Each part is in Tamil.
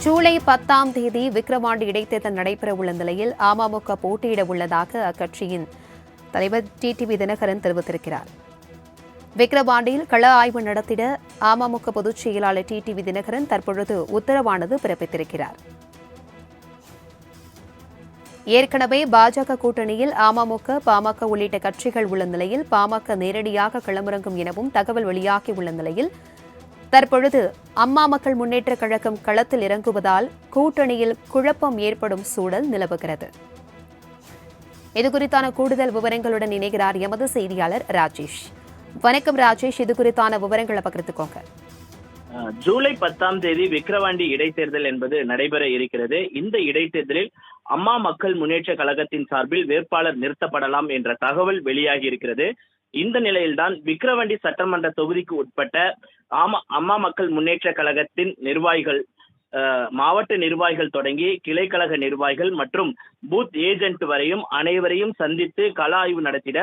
ஜூலை 10ஆம் தேதி விக்கிரவாண்டி இடைத்தேர்தல் நடைபெறவுள்ள நிலையில் அமமுக போட்டியிட உள்ளதாக அக்கட்சியின் தலைவர் டிடிவி தினகரன் தெரிவித்திருக்கிறார். விக்கிரவாண்டியில் கள ஆய்வு நடத்திட அமமுக பொதுச் செயலாளர் டிடிவி தினகரன் தற்பொழுது உத்தரவானது பிறப்பித்திருக்கிறார். ஏற்கனவே பாஜக கூட்டணியில் அமமுக, பாமக உள்ளிட்ட கட்சிகள் உள்ள நிலையில் பாமக நேரடியாக களமிறங்கும் எனவும் தகவல் வெளியாகியுள்ள நிலையில் தற்பொழுது அம்மா மக்கள் முன்னேற்றக் கழகம் களத்தில் இறங்குவதால் கூட்டணியில் குழப்பம் ஏற்படும் சூழல் நிலவுகிறது. இதுகுறித்தான கூடுதல் விவரங்களுடன் இணைகிறார் எமது செய்தியாளர் ராஜேஷ். வணக்கம் ராஜேஷ், இதுகுறித்தான விவரங்களை பகிர்ந்துக்கோங்க. ஜூலை 10ஆம் தேதி விக்கிரவாண்டி இடைத்தேர்தல் என்பது நடைபெற இருக்கிறது. இந்த இடைத்தேர்தலில் அம்மா மக்கள் முன்னேற்ற கழகத்தின் சார்பில் வேட்பாளர் நிறுத்தப்படலாம் என்ற தகவல் வெளியாகி இருக்கிறது. இந்த நிலையில்தான் விக்கிரவாண்டி சட்டமன்ற தொகுதிக்கு உட்பட்ட அம்மா மக்கள் முன்னேற்ற கழகத்தின் நிர்வாகிகள், மாவட்ட நிர்வாகிகள் தொடங்கி கிளைக்கழக நிர்வாகிகள் மற்றும் பூத் ஏஜென்ட் வரையும் அனைவரையும் சந்தித்து கள ஆய்வு நடத்திட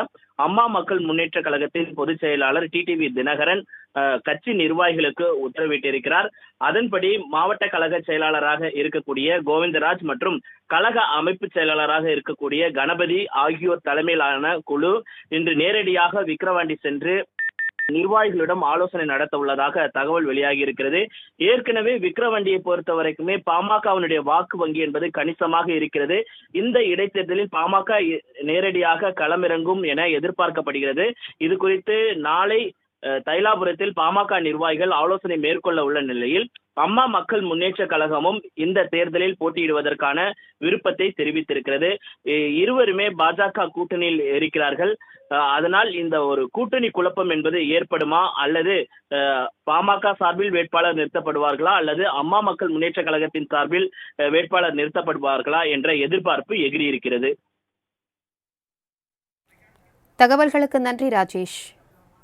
அம்மா மக்கள் முன்னேற்ற கழகத்தின் பொதுச் செயலாளர் டிடிவி தினகரன் கட்சி நிர்வாகிகளுக்கு உத்தரவிட்டிருக்கிறார். அதன்படி மாவட்ட கழக செயலாளராக இருக்கக்கூடிய கோவிந்தராஜ் மற்றும் கழக அமைப்பு செயலாளராக இருக்கக்கூடிய கணபதி ஆகியோர் தலைமையிலான குழு இன்று நேரடியாக விக்கிரவாண்டி சென்று நிர்வாகிகளிடம் ஆலோசனை நடத்த உள்ளதாக தகவல் வெளியாகி இருக்கிறது. ஏற்கனவே விக்கிரவாண்டியை பொறுத்த வரைக்குமே பாமகவினுடைய வாக்கு வங்கி என்பது கணிசமாக இருக்கிறது. இந்த இடைத்தேர்தலில் பாமக நேரடியாக களமிறங்கும் என எதிர்பார்க்கப்படுகிறது. இது குறித்து நாளை தைலாபுரத்தில் பாமக நிர்வாகிகள் ஆலோசனை மேற்கொள்ள உள்ள நிலையில் அம்மா மக்கள் முன்னேற்ற கழகமும் இந்த தேர்தலில் போட்டியிடுவதற்கான விருப்பத்தை தெரிவித்திருக்கிறது. இருவருமே பாஜக கூட்டணியில் இருக்கிறார்கள். அதனால் இந்த ஒரு கூட்டணி குழப்பம் என்பது ஏற்படுமா, அல்லது பாமக சார்பில் வேட்பாளர் நிறுத்தப்படுவார்களா, அல்லது அம்மா மக்கள் முன்னேற்ற கழகத்தின் சார்பில் வேட்பாளர் நிறுத்தப்படுவார்களா என்ற எதிர்பார்ப்பு எகிரி இருக்கிறது. தகவல்களுக்கு நன்றி ராஜேஷ்.